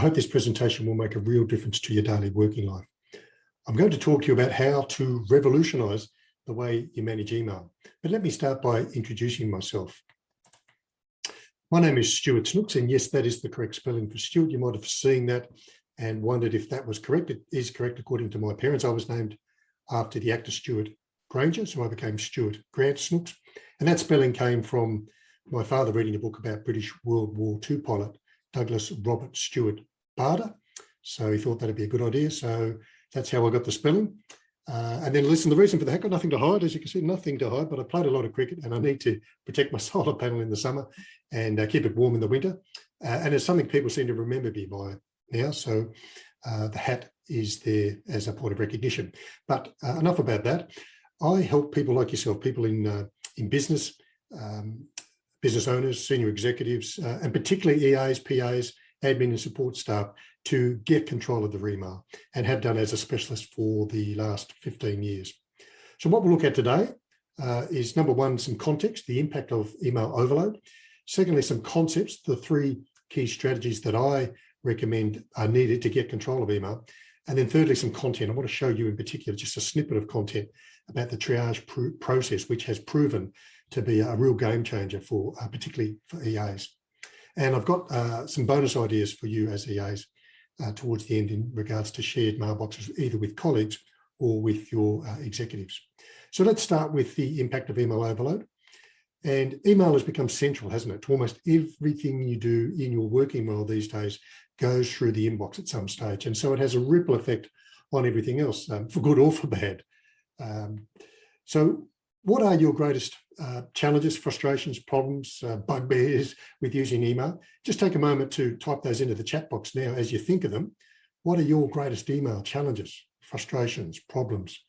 hope this presentation will make a real difference to your daily working life. I'm going to talk to you about how to revolutionise the way you manage email. But let me start by introducing myself. My name is Stuart Snooks, and yes, that is the correct spelling for Stuart. You might have seen that and wondered if that was correct. It is correct according to my parents. I was named after the actor Stuart Granger, so I became Stuart Grant Snooks. And that spelling came from my father reading a book about British World War II pilot Douglas Robert Stuart Bader. So he thought that'd be a good idea. So that's how I got the spelling. And then listen, the reason for that, got nothing to hide, as you can see, nothing to hide, but I played a lot of cricket and I need to protect my solar panel in the summer and keep it warm in the winter. And it's something people seem to remember me by now. So the hat is there as a point of recognition. But enough about that. I help people like yourself, people in business, business owners, senior executives, and particularly EAs, PAs, admin and support staff to get control of their email and have done as a specialist for the last 15 years. So what we'll look at today is number one, some context, the impact of email overload. Secondly, some concepts, the three key strategies that I recommend are needed to get control of email. And then thirdly, some content. I want to show you in particular just a snippet of content about the triage process, which has proven to be a real game changer for particularly for EAs. And I've got some bonus ideas for you as EAs towards the end in regards to shared mailboxes, either with colleagues or with your executives. So let's start with the impact of email overload. And email has become central, hasn't it, to almost everything you do in your working world these days goes through the inbox at some stage. And so it has a ripple effect on everything else, for good or for bad. So what are your greatest challenges, frustrations, problems, bugbears with using email? Just take a moment to type those into the chat box now as you think of them. What are your greatest email challenges, frustrations, problems,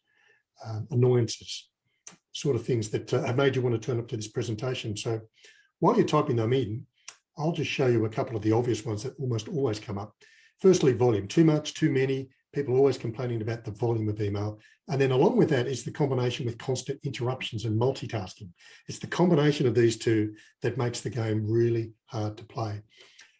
annoyances, sort of things that have made you want to turn up to this presentation? So while you're typing them in, I'll just show you a couple of the obvious ones that almost always come up. Firstly, volume, too much, too many. People are always complaining about the volume of email. And then along with that is the combination with constant interruptions and multitasking. It's the combination of these two that makes the game really hard to play.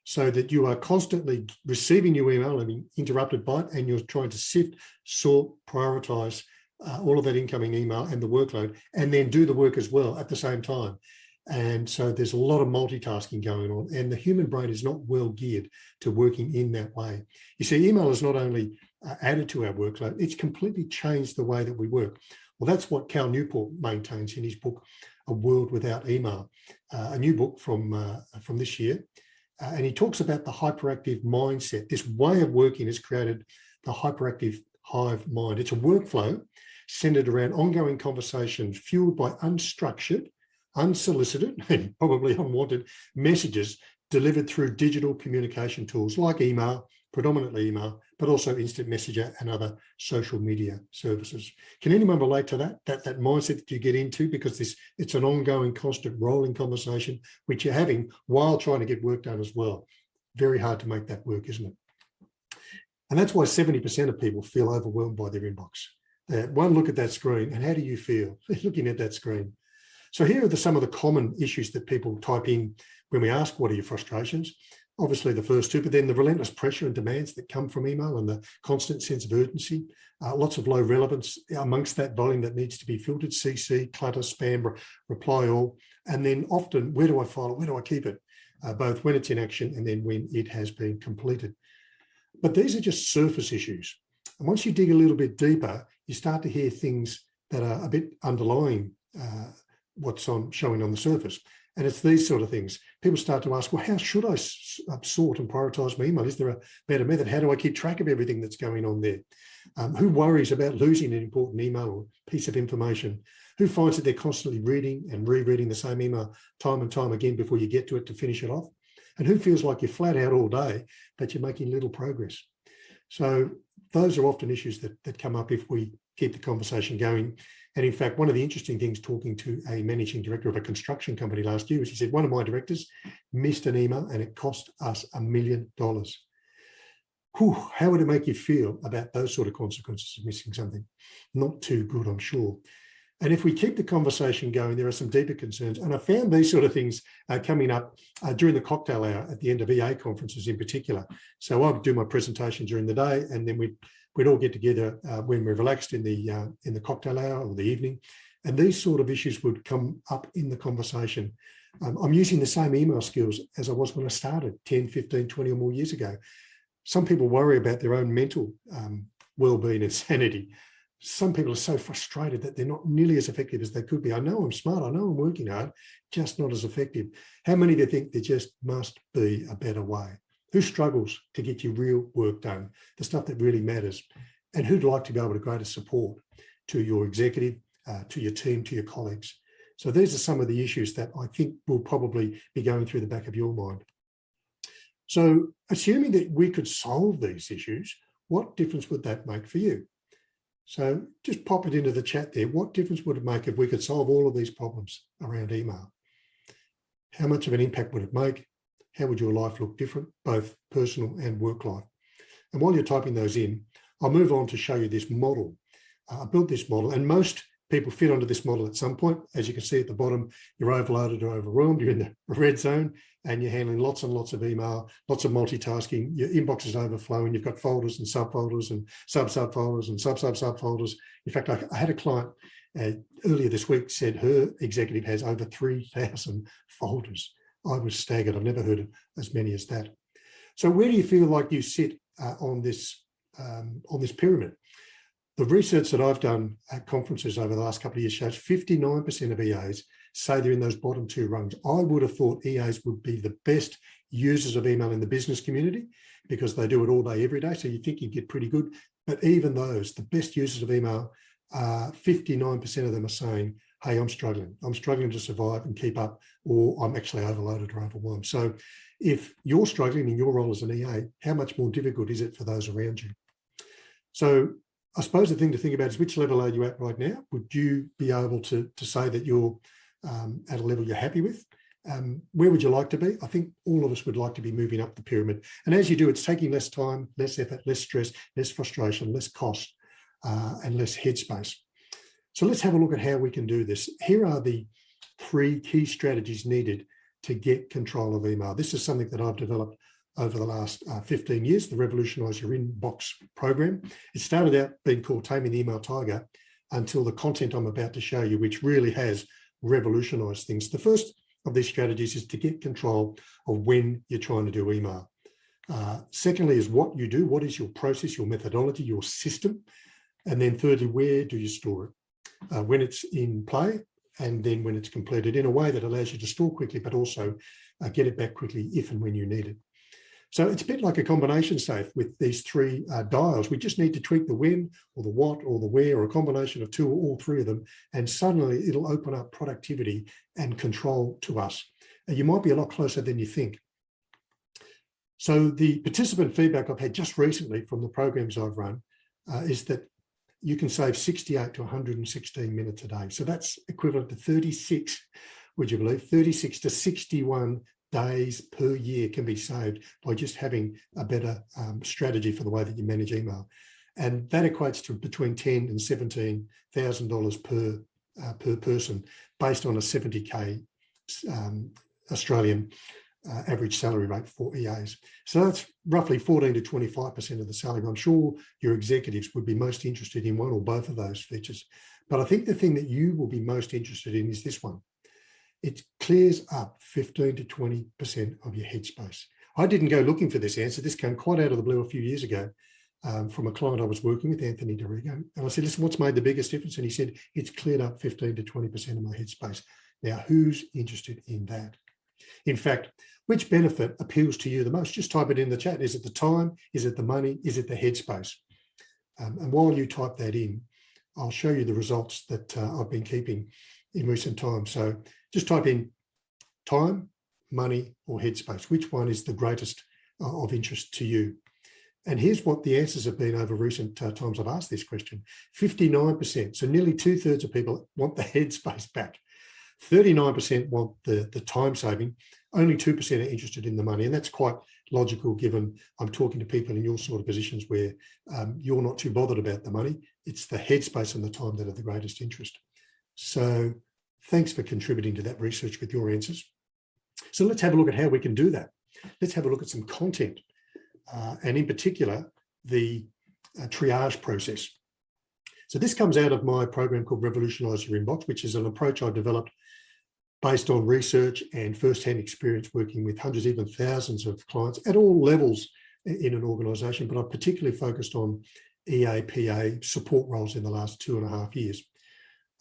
So that you are constantly receiving new email and being interrupted by it, and you're trying to sift, sort, prioritize all of that incoming email and the workload, and then do the work as well at the same time. And so there's a lot of multitasking going on, and the human brain is not well geared to working in that way. You see, email is not only added to our workload, it's completely changed the way that we work. Well, that's what Cal Newport maintains in his book, A World Without Email, a new book from this year. And he talks about the hyperactive mindset. This way of working has created the hyperactive hive mind. It's a workflow centered around ongoing conversation fueled by unstructured, unsolicited, and probably unwanted messages delivered through digital communication tools like email, predominantly email, but also instant messenger and other social media services. Can anyone relate to that mindset that you get into? Because it's an ongoing, constant, rolling conversation which you're having while trying to get work done as well. Very hard to make that work, isn't it? And that's why 70% of people feel overwhelmed by their inbox. One look at that screen, and how do you feel looking at that screen? So here are some of the common issues that people type in when we ask, what are your frustrations? Obviously the first two, but then the relentless pressure and demands that come from email and the constant sense of urgency, lots of low relevance amongst that volume that needs to be filtered, CC, clutter, spam, reply all, and then often, where do I file it? Where do I keep it? Both when it's in action and then when it has been completed. But these are just surface issues. And once you dig a little bit deeper, you start to hear things that are a bit underlying what's showing on the surface. And it's these sort of things. People start to ask, well, how should I sort and prioritize my email? Is there a better method? How do I keep track of everything that's going on there? Who worries about losing an important email or piece of information? Who finds that they're constantly reading and rereading the same email time and time again before you get to it to finish it off? And who feels like you're flat out all day, but you're making little progress? So those are often issues that come up if we keep the conversation going. And in fact, one of the interesting things talking to a managing director of a construction company last year was he said, one of my directors missed an email and it cost us $1 million. Whew, how would it make you feel about those sort of consequences of missing something? Not too good, I'm sure. And if we keep the conversation going, there are some deeper concerns. And I found these sort of things coming up during the cocktail hour at the end of EA conferences in particular. So I would do my presentation during the day, and then we'd all get together when we're relaxed in the cocktail hour or the evening. And these sort of issues would come up in the conversation. I'm using the same email skills as I was when I started 10, 15, 20 or more years ago. Some people worry about their own mental well-being and sanity. Some people are so frustrated that they're not nearly as effective as they could be. I know I'm smart, I know I'm working hard, just not as effective. How many of you think there just must be a better way? Who struggles to get your real work done, the stuff that really matters? And who'd like to be able to greater support to your executive, to your team, to your colleagues? So these are some of the issues that I think will probably be going through the back of your mind. So assuming that we could solve these issues, what difference would that make for you? So just pop it into the chat there. What difference would it make if we could solve all of these problems around email? How much of an impact would it make? How would your life look different, both personal and work life? And while you're typing those in, I'll move on to show you this model. I built this model, and most people fit onto this model at some point. As you can see at the bottom, you're overloaded or overwhelmed, you're in the red zone, and you're handling lots and lots of email, lots of multitasking, your inbox is overflowing, you've got folders and subfolders and sub-subfolders and sub-sub-subfolders. In fact, I had a client earlier this week said her executive has over 3,000 folders. I was staggered. I've never heard of as many as that. So where do you feel like you sit on this pyramid? The research that I've done at conferences over the last couple of years shows 59% of EAs say they're in those bottom two rungs. I would have thought EAs would be the best users of email in the business community because they do it all day, every day. So you think you'd get pretty good. But even those, the best users of email, 59% of them are saying, hey, I'm struggling to survive and keep up, or I'm actually overloaded or overwhelmed. So if you're struggling in your role as an EA, how much more difficult is it for those around you? So I suppose the thing to think about is which level are you at right now? Would you be able to say that you're at a level you're happy with? Where would you like to be? I think all of us would like to be moving up the pyramid. And as you do, it's taking less time, less effort, less stress, less frustration, less cost, and less headspace. So let's have a look at how we can do this. Here are the 3 key strategies needed to get control of email. This is something that I've developed over the last 15 years, the Revolutionize Your Inbox program. It started out being called Taming the Email Tiger until the content I'm about to show you, which really has revolutionized things. The first of these strategies is to get control of when you're trying to do email. Secondly is what you do. What is your process, your methodology, your system? And then thirdly, where do you store it? When it's in play, and then when it's completed in a way that allows you to store quickly, but also get it back quickly if and when you need it. So it's a bit like a combination safe with these 3 dials. We just need to tweak the when or the what or the where, or a combination of 2 or all 3 of them, and suddenly it'll open up productivity and control to us. And you might be a lot closer than you think. So the participant feedback I've had just recently from the programs I've run is that you can save 68 to 116 minutes a day. So that's equivalent to 36, would you believe, 36 to 61 days per year can be saved by just having a better strategy for the way that you manage email. And that equates to between $10,000 and $17,000 per person based on a 70K Australian average salary rate for EAs. So that's roughly 14 to 25% of the salary. I'm sure your executives would be most interested in one or both of those features. But I think the thing that you will be most interested in is this one. It clears up 15 to 20% of your headspace. I didn't go looking for this answer. This came quite out of the blue a few years ago from a client I was working with, Anthony DeRigo. And I said, listen, what's made the biggest difference? And he said, it's cleared up 15 to 20% of my headspace. Now, who's interested in that? In fact, which benefit appeals to you the most? Just type it in the chat. Is it the time? Is it the money? Is it the headspace? And while you type that in, I'll show you the results that I've been keeping in recent times. So just type in time, money, or headspace. Which one is the greatest of interest to you? And here's what the answers have been over recent times I've asked this question. 59%, so nearly 2/3 of people want the headspace back. 39% want the time saving. Only 2% are interested in the money. And that's quite logical given I'm talking to people in your sort of positions where you're not too bothered about the money. It's the headspace and the time that are the greatest interest. So thanks for contributing to that research with your answers. So let's have a look at how we can do that. Let's have a look at some content, and in particular, the triage process. So this comes out of my program called Revolutionise Your Inbox, which is an approach I developed based on research and first-hand experience working with hundreds, even thousands of clients at all levels in an organisation, but I've particularly focused on EAPA support roles in the last 2.5 years.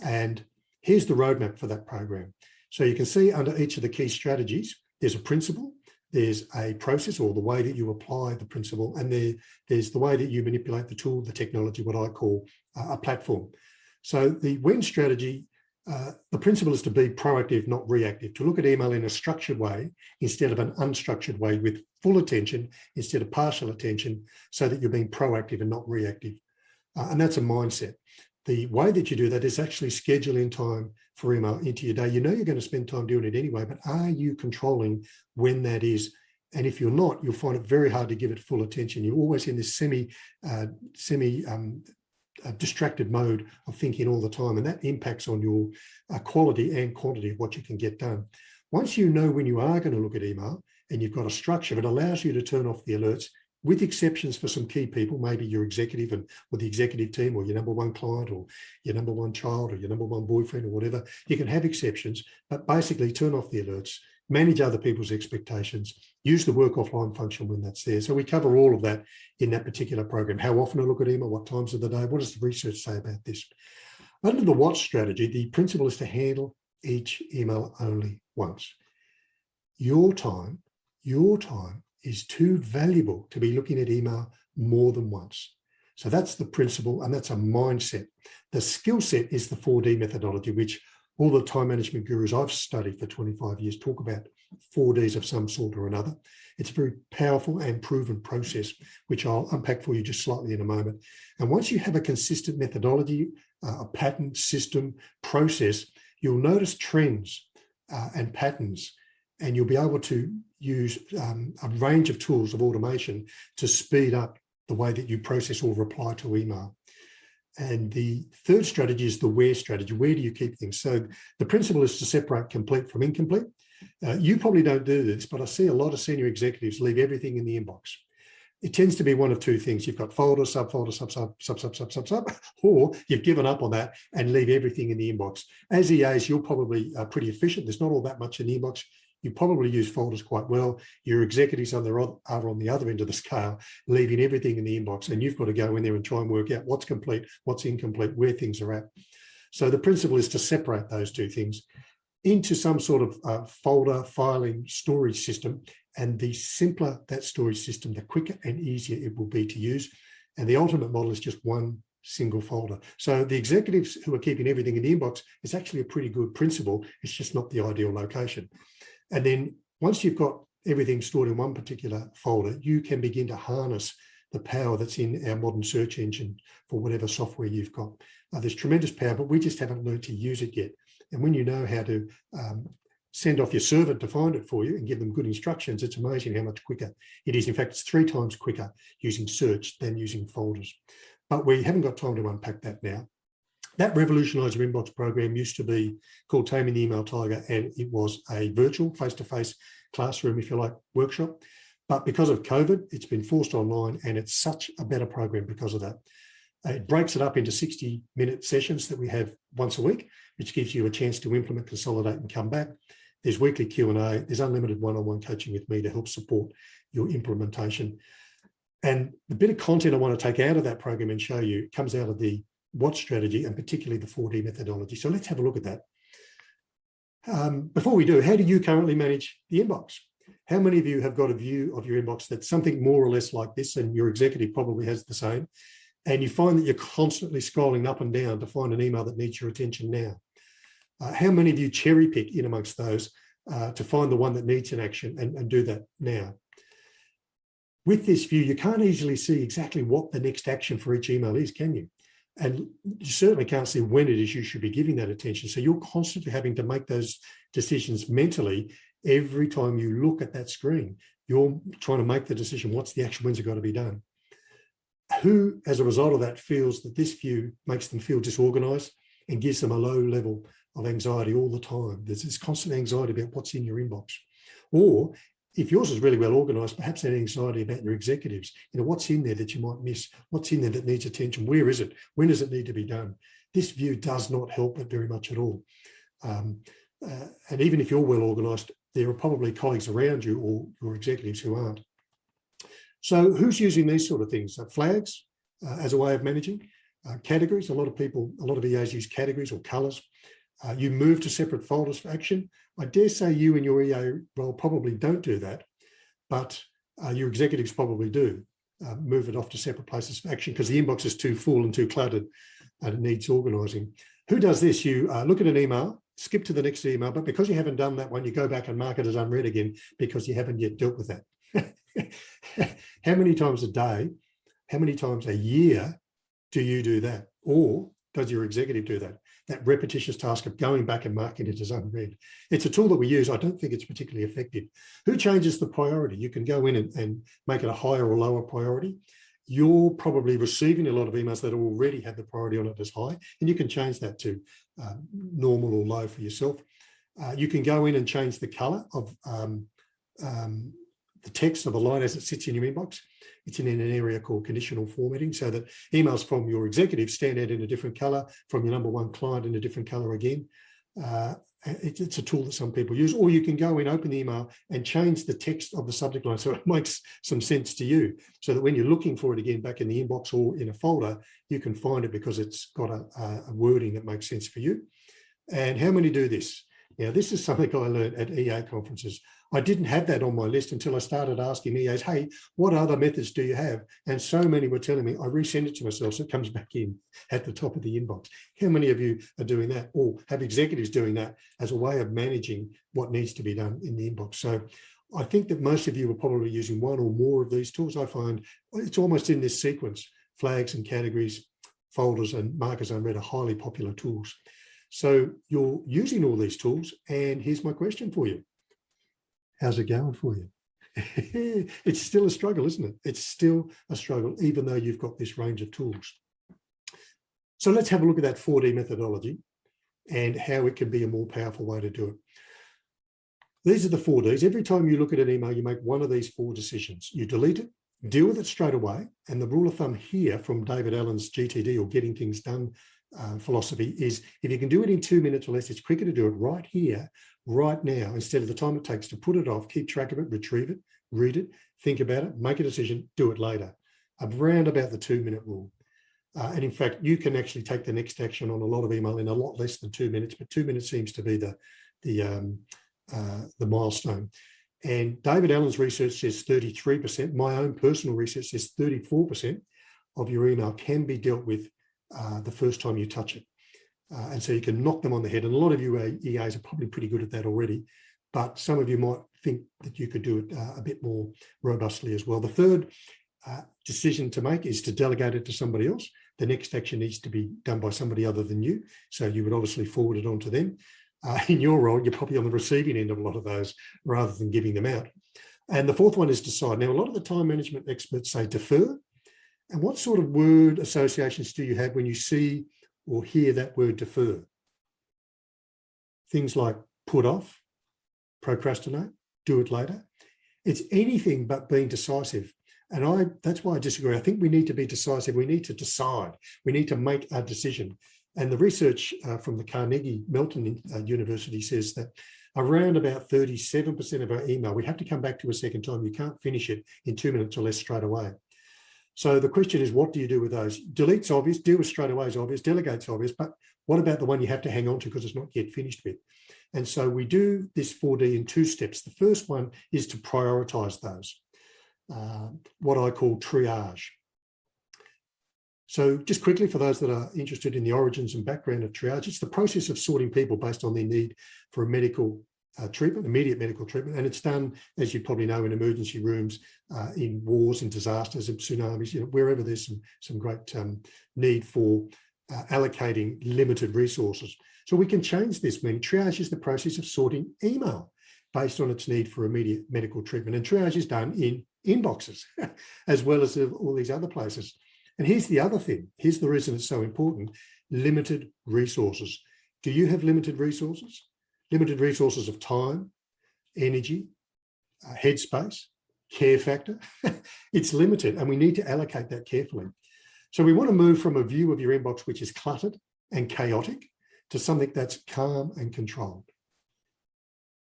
And here's the roadmap for that program. So you can see under each of the key strategies, there's a principle, there's a process or the way that you apply the principle, and there's the way that you manipulate the tool, the technology, what I call a platform. So the when strategy, the principle is to be proactive, not reactive, to look at email in a structured way instead of an unstructured way, with full attention instead of partial attention, so that you're being proactive and not reactive. And that's a mindset. The way that you do that is actually scheduling time for email into your day. You know you're going to spend time doing it anyway, but are you controlling when that is? And if you're not, you'll find it very hard to give it full attention. You're always in this distracted mode of thinking all the time, and that impacts on your quality and quantity of what you can get done. Once you know when you are going to look at email and you've got a structure, it allows you to turn off the alerts, with exceptions for some key people, maybe your executive or the executive team, or your number one client, or your number one child, or your number one boyfriend, or whatever. You can have exceptions, but basically turn off the alerts, manage other people's expectations, use the work offline function when that's there. So we cover all of that in that particular program. How often I look at email, what times of the day, what does the research say about this? Under the what strategy, the principle is to handle each email only once. Your time is too valuable to be looking at email more than once. So that's the principle, and that's a mindset. The skill set is the 4D methodology, which all the time management gurus I've studied for 25 years talk about 4Ds of some sort or another. It's a very powerful and proven process, which I'll unpack for you just slightly in a moment. And once you have a consistent methodology, a pattern, system, process, you'll notice trends and patterns, and you'll be able to use a range of tools of automation to speed up the way that you process or reply to email. And the third strategy is the where strategy. Where do you keep things? So the principle is to separate complete from incomplete. You probably don't do this, but I see a lot of senior executives leave everything in the inbox. It tends to be one of two things. You've got folder, subfolder, sub, or you've given up on that and leave everything in the inbox. As EAs, you're probably pretty efficient. There's not all that much in the inbox. You probably use folders quite well. Your executives are on the other end of the scale, leaving everything in the inbox, and you've got to go in there and try and work out what's complete, what's incomplete, where things are at. So the principle is to separate those two things into some sort of folder filing storage system, and the simpler that storage system, the quicker and easier it will be to use. And the ultimate model is just one single folder. So the executives who are keeping everything in the inbox is actually a pretty good principle. It's just not the ideal location. And then once you've got everything stored in one particular folder, you can begin to harness the power that's in our modern search engine for whatever software you've got. There's tremendous power, but we just haven't learned to use it yet. And when you know how to send off your servant to find it for you and give them good instructions, it's amazing how much quicker it is. In fact, it's 3 times quicker using search than using folders. But we haven't got time to unpack that now. That Revolutionise Your Inbox program used to be called Taming the Email Tiger, and it was a virtual face-to-face classroom, if you like, workshop. But because of COVID, it's been forced online, and it's such a better program because of that. It breaks it up into 60-minute sessions that we have once a week, which gives you a chance to implement, consolidate, and come back. There's weekly Q&A. There's unlimited one-on-one coaching with me to help support your implementation. And the bit of content I want to take out of that program and show you comes out of the what strategy, and particularly the 4D methodology. So let's have a look at that. Before we do, how do you currently manage the inbox? How many of you have got a view of your inbox that's something more or less like this, and your executive probably has the same, and you find that you're constantly scrolling up and down to find an email that needs your attention now? How many of you cherry pick in amongst those to find the one that needs an action and do that now? With this view, you can't easily see exactly what the next action for each email is, can you? And you certainly can't see when it is you should be giving that attention. So you're constantly having to make those decisions mentally every time you look at that screen. You're trying to make the decision, what's the action, when's it got to be done? Who, as a result of that, feels that this view makes them feel disorganized and gives them a low level of anxiety all the time. There's this constant anxiety about what's in your inbox. Or if yours is really well organised, perhaps that anxiety about your executives, what's in there that you might miss? What's in there that needs attention? Where is it? When does it need to be done? This view does not help it very much at all. And even if you're well organised, there are probably colleagues around you or your executives who aren't. So who's using these sort of things? Flags as a way of managing. Categories, a lot of EAs use categories or colours. You move to separate folders for action. I dare say you in your EA role probably don't do that, but your executives probably do. Move it off to separate places for action because the inbox is too full and too cluttered and it needs organising. Who does this? You look at an email, skip to the next email, but because you haven't done that one, you go back and mark it as unread again because you haven't yet dealt with that. How many times a day, how many times a year do you do that? Or does your executive do that? That repetitious task of going back and marking it as unread. It's a tool that we use. I don't think it's particularly effective. Who changes the priority? You can go in and make it a higher or lower priority. You're probably receiving a lot of emails that already have the priority on it as high, and you can change that to normal or low for yourself. You can go in and change the color of the text of a line as it sits in your inbox. It's in an area called conditional formatting, so that emails from your executive stand out in a different color, from your number one client in a different color again. It's a tool that some people use. Or you can go in, open the email and change the text of the subject line so it makes some sense to you, so that when you're looking for it again back in the inbox or in a folder, you can find it because it's got a wording that makes sense for you. And how many do this? Now, this is something I learned at EA conferences. I didn't have that on my list until I started asking EAs, hey, what other methods do you have? And so many were telling me, I resend it to myself so it comes back in at the top of the inbox. How many of you are doing that or have executives doing that as a way of managing what needs to be done in the inbox? So I think that most of you are probably using one or more of these tools. I find it's almost in this sequence. Flags and categories, folders and markers unread are highly popular tools. So you're using all these tools, and here's my question for you. How's it going for you? It's still a struggle, isn't it? It's still a struggle, even though you've got this range of tools. So let's have a look at that 4D methodology and how it can be a more powerful way to do it. These are the 4Ds. Every time you look at an email, you make one of these 4 decisions. You delete it, deal with it straight away. And the rule of thumb here from David Allen's GTD, or Getting Things Done philosophy, is if you can do it in 2 minutes or less, it's quicker to do it right here, right now, instead of the time it takes to put it off, keep track of it, retrieve it, read it, think about it, make a decision, do it later. Around about the 2-minute rule. And in fact, you can actually take the next action on a lot of email in a lot less than 2 minutes, but 2 minutes seems to be the milestone. And David Allen's research says 33%. My own personal research says 34% of your email can be dealt with the first time you touch it. And so you can knock them on the head. And a lot of you EAs are probably pretty good at that already, but some of you might think that you could do it a bit more robustly as well. The third decision to make is to delegate it to somebody else. The next action needs to be done by somebody other than you. So you would obviously forward it on to them. In your role, you're probably on the receiving end of a lot of those rather than giving them out. And the fourth one is decide. Now, a lot of the time management experts say defer. And what sort of word associations do you have when you see or hear that word defer? Things like put off, procrastinate, do it later. It's anything but being decisive. And that's why I disagree. I think we need to be decisive. We need to decide. We need to make a decision. And the research from the Carnegie Mellon University says that around about 37% of our email, we have to come back to a second time. You can't finish it in 2 minutes or less straight away. So the question is, what do you do with those? Delete's obvious, deal with straight away is obvious, delegate's obvious, but what about the one you have to hang on to because it's not yet finished with? And so we do this 4D in 2 steps. The first one is to prioritize those, what I call triage. So just quickly, for those that are interested in the origins and background of triage, it's the process of sorting people based on their need for a medical treatment, immediate medical treatment. And it's done, as you probably know, in emergency rooms, in wars and disasters and tsunamis, wherever there's some great need for allocating limited resources. So we can change this. Meaning triage is the process of sorting email based on its need for immediate medical treatment. And triage is done in inboxes, as well as all these other places. And here's the other thing. Here's the reason it's so important. Limited resources. Do you have limited resources? Limited resources of time, energy, headspace, care factor. It's limited, and we need to allocate that carefully. So we want to move from a view of your inbox which is cluttered and chaotic to something that's calm and controlled.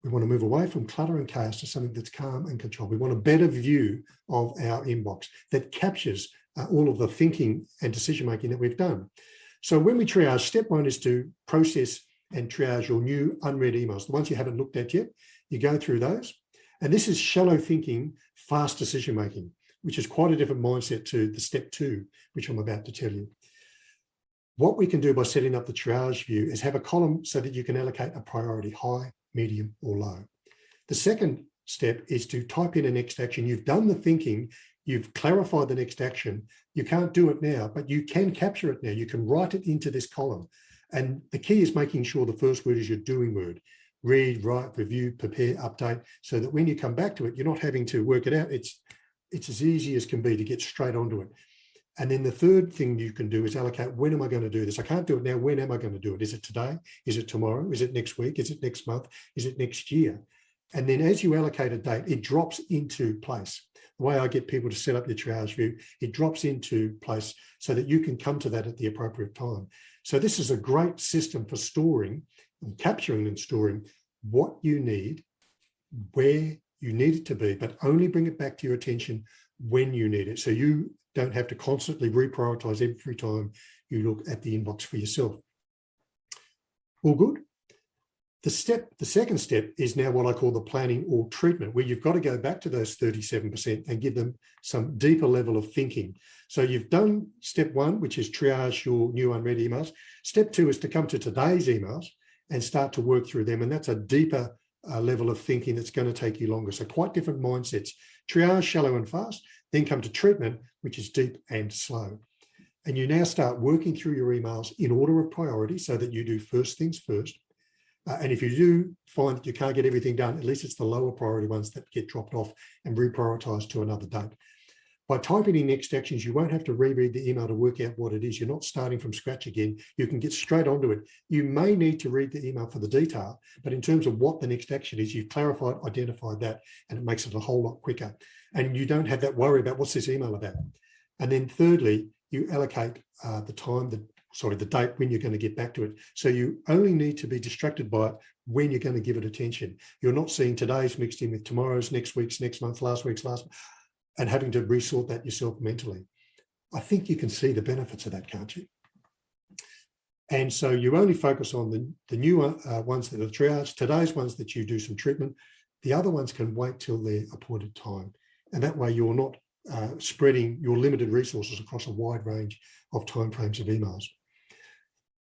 We want to move away from clutter and chaos to something that's calm and controlled. We want a better view of our inbox that captures all of the thinking and decision-making that we've done. So when we triage, step one is to process and triage your new unread emails, the ones you haven't looked at yet. You go through those. And this is shallow thinking, fast decision-making, which is quite a different mindset to the step two, which I'm about to tell you. What we can do by setting up the triage view is have a column so that you can allocate a priority, high, medium, or low. The second step is to type in a next action. You've done the thinking, you've clarified the next action. You can't do it now, but you can capture it now. You can write it into this column. And the key is making sure the first word is your doing word. Read, write, review, prepare, update, so that when you come back to it, you're not having to work it out. It's as easy as can be to get straight onto it. And then the third thing you can do is allocate, when am I going to do this? I can't do it now. When am I going to do it? Is it today? Is it tomorrow? Is it next week? Is it next month? Is it next year? And then as you allocate a date, it drops into place. The way I get people to set up your triage view, it drops into place so that you can come to that at the appropriate time. So this is a great system for storing and capturing and storing what you need, where you need it to be, but only bring it back to your attention when you need it. So you don't have to constantly reprioritize every time you look at the inbox for yourself. All good? The second step is now what I call the planning or treatment, where you've got to go back to those 37% and give them some deeper level of thinking. So you've done step one, which is triage your new unread emails. Step two is to come to today's emails and start to work through them. And that's a deeper level of thinking that's going to take you longer. So quite different mindsets. Triage, shallow and fast, then come to treatment, which is deep and slow. And you now start working through your emails in order of priority so that you do first things first. And if you do find that you can't get everything done, at least it's the lower priority ones that get dropped off and reprioritized to another date. By typing in next actions, you won't have to reread the email to work out what it is. You're not starting from scratch again. You can get straight onto it. You may need to read the email for the detail, but in terms of what the next action is, you've clarified, identified that, and it makes it a whole lot quicker. And you don't have that worry about what's this email about. And then thirdly, you allocate the date when you're going to get back to it. So you only need to be distracted by it when you're going to give it attention. You're not seeing today's mixed in with tomorrow's, next week's, next month, last week's, and having to resort that yourself mentally. I think you can see the benefits of that, can't you? And so you only focus on the new ones that are triaged, today's ones that you do some treatment. The other ones can wait till their appointed time. And that way you're not spreading your limited resources across a wide range of timeframes of emails.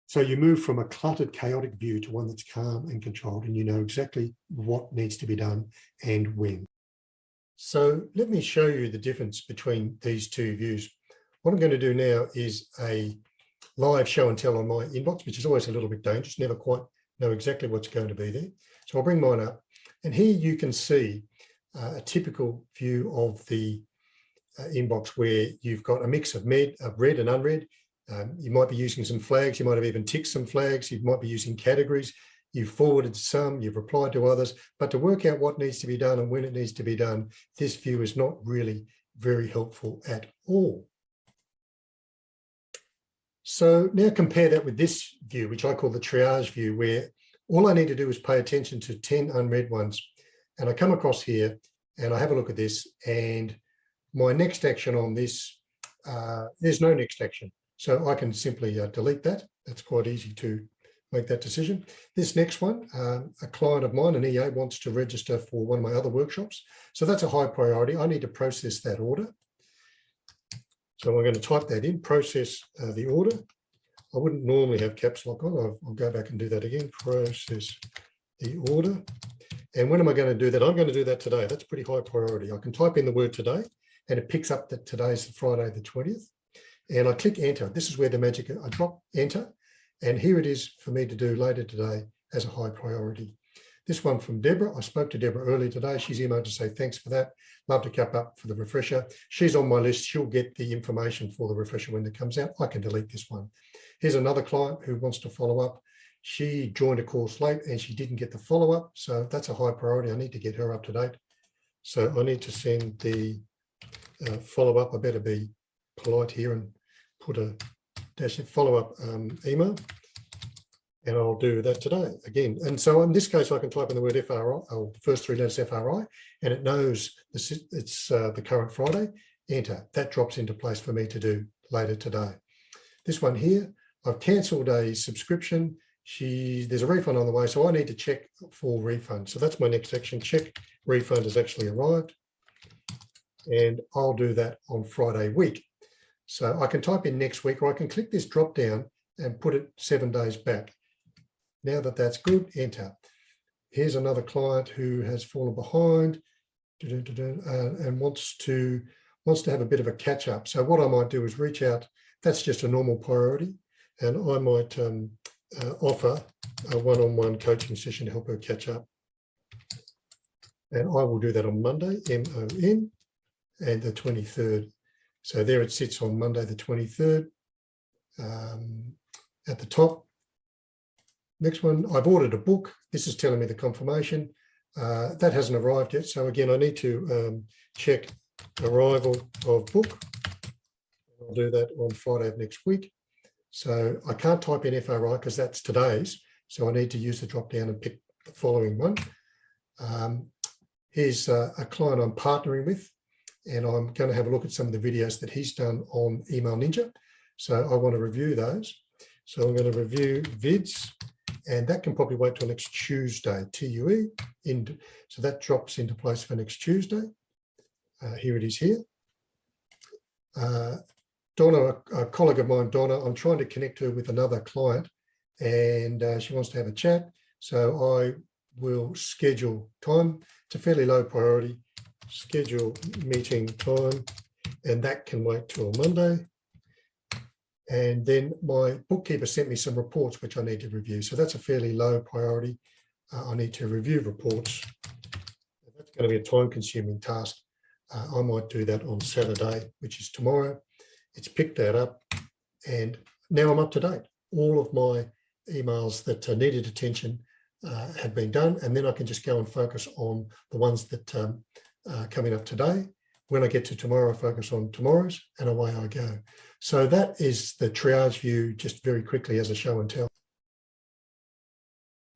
So you move from a cluttered, chaotic view to one that's calm and controlled, and you know exactly what needs to be done and when. So let me show you the difference between these two views. What I'm going to do now is a live show and tell on my inbox, which is always a little bit dangerous, never quite know exactly what's going to be there. So I'll bring mine up, and here you can see a typical view of the inbox where you've got a mix of read and unread. You might be using some flags, you might have even ticked some flags, you might be using categories, you've forwarded some, you've replied to others, but to work out what needs to be done and when it needs to be done, this view is not really very helpful at all. So now compare that with this view, which I call the triage view, where all I need to do is pay attention to 10 unread ones. And I come across here and I have a look at this, and my next action on this, there's no next action. So I can simply delete that. That's quite easy to make that decision. This next one, a client of mine, an EA, wants to register for one of my other workshops. So that's a high priority. I need to process that order. So I'm going to type that in, process the order. I wouldn't normally have caps lock on. I'll go back and do that again, process the order. And when am I going to do that? I'm going to do that today. That's pretty high priority. I can type in the word today, and it picks up that today's Friday the 20th. And I click enter. This is where the magic, I drop enter, and here it is for me to do later today as a high priority. This one from Deborah. I spoke to Deborah earlier today. She's emailed to say thanks for that. Love to cap up for the refresher. She's on my list. She'll get the information for the refresher when it comes out. I can delete this one. Here's another client who wants to follow up. She joined a course late and she didn't get the follow-up. So that's a high priority. I need to get her up to date. So I need to send the follow-up. I better be polite here and put a dash follow-up email. And I'll do that today again. And so in this case, I can type in the word FRI, or the first three letters FRI, and it knows it's the current Friday. Enter. That drops into place for me to do later today. This one here, I've cancelled a subscription. There's a refund on the way, so I need to check for refund. So that's my next section. Check refund has actually arrived. And I'll do that on Friday week. So I can type in next week, or I can click this drop down and put it 7 days back. Now that that's good, enter. Here's another client who has fallen behind and wants to have a bit of a catch up. So what I might do is reach out. That's just a normal priority. And I might offer a one-on-one coaching session to help her catch up. And I will do that on Monday, MON, and the 23rd. So there it sits on Monday, the 23rd, at the top. Next one, I've ordered a book. This is telling me the confirmation. That hasn't arrived yet. So again, I need to check arrival of book. I'll do that on Friday of next week. So I can't type in FRI because that's today's. So I need to use the drop down and pick the following one. Here's a client I'm partnering with, and I'm going to have a look at some of the videos that he's done on Email Ninja. So I want to review those. So I'm going to review vids, and that can probably wait till next Tuesday, TUE. So that drops into place for next Tuesday. Here it is here. Donna, a colleague of mine, Donna, I'm trying to connect her with another client, and she wants to have a chat. So I will schedule time. It's a fairly low priority. Schedule meeting time, and that can wait till Monday. And then my bookkeeper sent me some reports which I need to review. So that's a fairly low priority. I need to review reports. That's going to be a time-consuming task. I might do that on Saturday, which is tomorrow. It's picked that up, and now I'm up to date. All of my emails that needed attention have been done, and then I can just go and focus on the ones that are coming up today. When I get to tomorrow, I focus on tomorrow's, and away I go. So that is the triage view, just very quickly as a show and tell.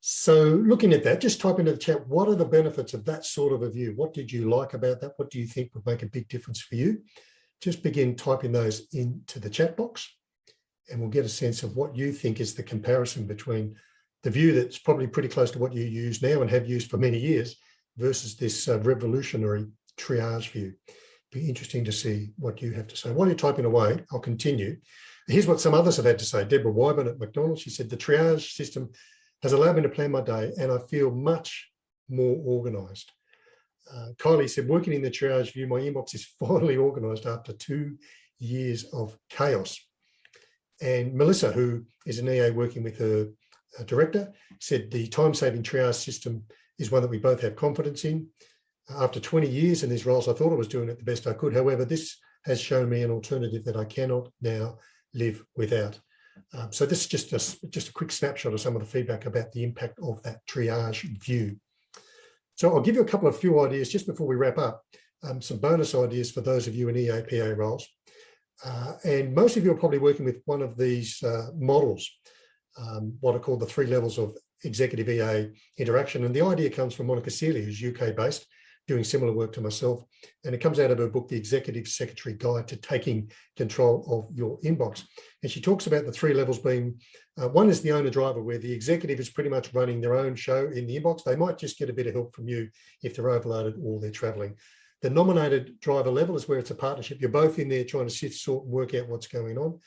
So looking at that, just type into the chat, what are the benefits of that sort of a view? What did you like about that? What do you think would make a big difference for you? Just begin typing those into the chat box, and we'll get a sense of what you think is the comparison between the view that's probably pretty close to what you use now and have used for many years versus this revolutionary triage view. Be interesting to see what you have to say. While you're typing away, I'll continue. Here's what some others have had to say. Deborah Wyman at McDonald's, she said, the triage system has allowed me to plan my day and I feel much more organised. Kylie said, working in the triage view, my inbox is finally organised after 2 years of chaos. And Melissa, who is an EA working with her director, said the time-saving triage system is one that we both have confidence in. After 20 years in these roles, I thought I was doing it the best I could. However, this has shown me an alternative that I cannot now live without. So this is just a quick snapshot of some of the feedback about the impact of that triage view. So I'll give you a few ideas just before we wrap up, some bonus ideas for those of you in EAPA roles. And most of you are probably working with one of these models, what are called the 3 levels of executive EA interaction. And the idea comes from Monica Seeley, who's UK-based, doing similar work to myself. And it comes out of her book, The Executive Secretary Guide to Taking Control of Your Inbox. And she talks about the 3 levels being, one is the owner-driver, where the executive is pretty much running their own show in the inbox. They might just get a bit of help from you if they're overloaded or they're traveling. The nominated driver level is where it's a partnership. You're both in there trying to sift, sort, and work out what's going on.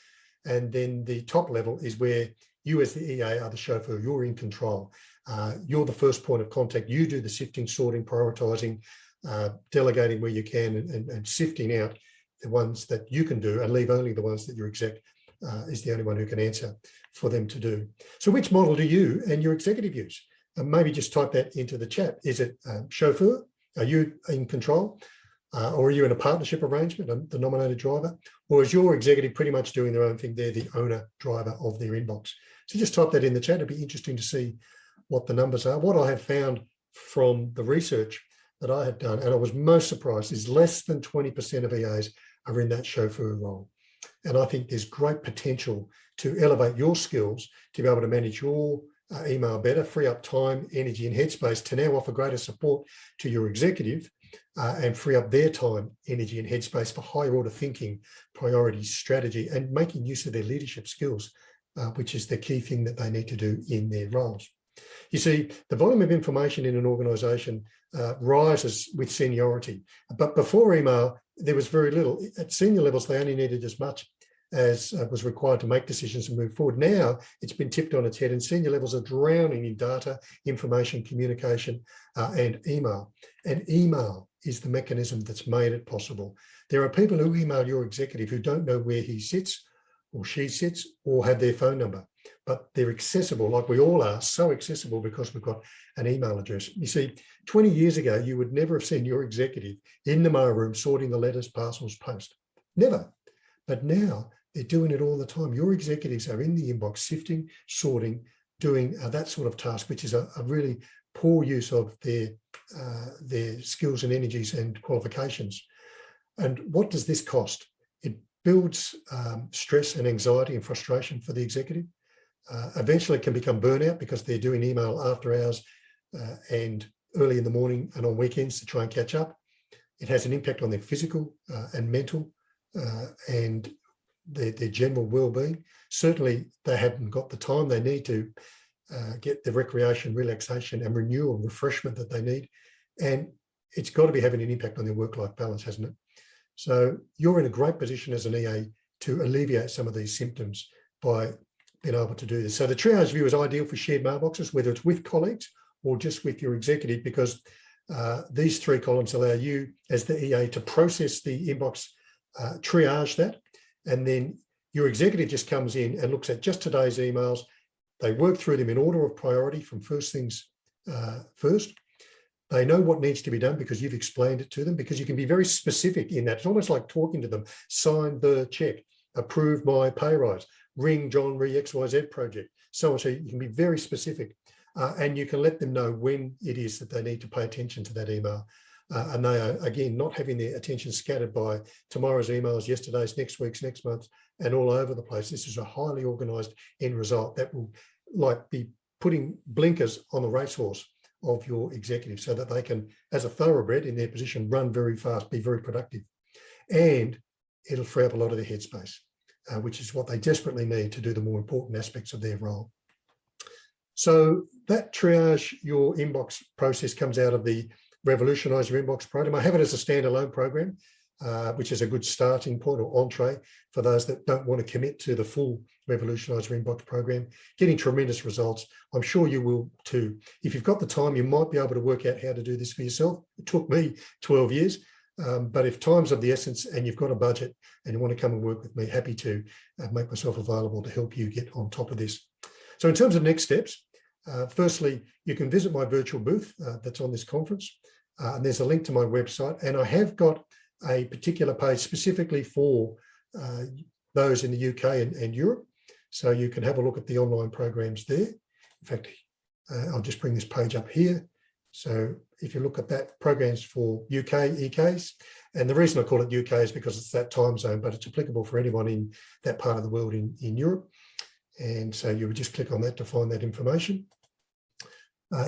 And then the top level is where you as the EA are the chauffeur. You're in control. You're the first point of contact. You do the sifting, sorting, prioritizing, delegating where you can, and sifting out the ones that you can do and leave only the ones that your exec is the only one who can answer for them to do. So which model do you and your executive use? maybe just type that into the chat. Is it chauffeur? Are you in control? Or are you in a partnership arrangement, the nominated driver? Or is your executive pretty much doing their own thing? They're the owner driver of their inbox. So just type that in the chat. It'd be interesting to see what the numbers are. What I have found from the research that I had done, and I was most surprised, is less than 20% of EAs are in that chauffeur role. And I think there's great potential to elevate your skills to be able to manage your email better, free up time, energy, and headspace to now offer greater support to your executive and free up their time, energy, and headspace for higher order thinking, priorities, strategy, and making use of their leadership skills, which is the key thing that they need to do in their roles. You see, the volume of information in an organisation rises with seniority, but before email, there was very little. At senior levels, they only needed as much as was required to make decisions and move forward. Now it's been tipped on its head, and senior levels are drowning in data, information, communication, and email. And email is the mechanism that's made it possible. There are people who email your executive who don't know where he sits or she sits or have their phone number, but they're accessible, like we all are, so accessible because we've got an email address. You see, 20 years ago, you would never have seen your executive in the mail room sorting the letters, parcels, post. Never. But now they're doing it all the time. Your executives are in the inbox, sifting, sorting, doing that sort of task, which is a really poor use of their skills and energies and qualifications. And what does this cost? It builds stress and anxiety and frustration for the executive. Eventually it can become burnout because they're doing email after hours and early in the morning and on weekends to try and catch up. It has an impact on their physical and mental and their general well-being. Certainly they haven't got the time they need to get the recreation, relaxation and renewal and refreshment that they need. And it's got to be having an impact on their work-life balance, hasn't it? So you're in a great position as an EA to alleviate some of these symptoms by being able to do this. So the triage view is ideal for shared mailboxes, whether it's with colleagues or just with your executive, because these three columns allow you as the EA to process the inbox, triage that, and then your executive just comes in and looks at just today's emails. They work through them in order of priority from first things first. They know what needs to be done because you've explained it to them, because you can be very specific in that. It's almost like talking to them. Sign the check, approve my pay rise, ring John re XYZ project, so on. So you can be very specific and you can let them know when it is that they need to pay attention to that email. And they are, again, not having their attention scattered by tomorrow's emails, yesterday's, next week's, next month's, and all over the place. This is a highly organised end result that will be putting blinkers on the racehorse of your executive so that they can, as a thoroughbred in their position, run very fast, be very productive. And it'll free up a lot of their headspace, which is what they desperately need to do the more important aspects of their role. So that triage your inbox process comes out of the Revolutionise Your Inbox program. I have it as a standalone program, which is a good starting point or entree for those that don't want to commit to the full Revolutionise Your Inbox program. Getting tremendous results. I'm sure you will too. If you've got the time, you might be able to work out how to do this for yourself. It took me 12 years. But if time's of the essence and you've got a budget and you want to come and work with me, happy to make myself available to help you get on top of this. So in terms of next steps, firstly, you can visit my virtual booth that's on this conference. And there's a link to my website. And I have got a particular page specifically for those in the UK and Europe. So you can have a look at the online programs there. In fact, I'll just bring this page up here. So if you look at that, programs for UK EKs, and the reason I call it UK is because it's that time zone, but it's applicable for anyone in that part of the world in Europe. And so you would just click on that to find that information.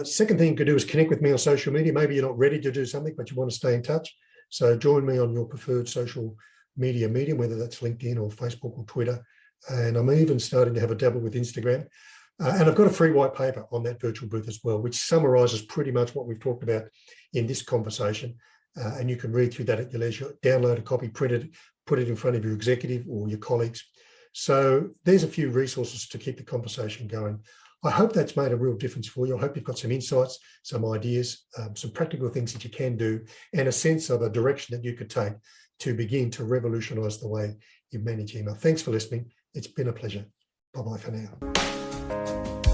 Second thing you could do is connect with me on social media. Maybe you're not ready to do something, but you want to stay in touch. So join me on your preferred social media medium, whether that's LinkedIn or Facebook or Twitter. And I'm even starting to have a dabble with Instagram. And I've got a free white paper on that virtual booth as well, which summarises pretty much what we've talked about in this conversation. And you can read through that at your leisure, download a copy, print it, put it in front of your executive or your colleagues. So there's a few resources to keep the conversation going. I hope that's made a real difference for you. I hope you've got some insights, some ideas, some practical things that you can do, and a sense of a direction that you could take to begin to revolutionise the way you manage email. Thanks for listening. It's been a pleasure. Bye-bye for now.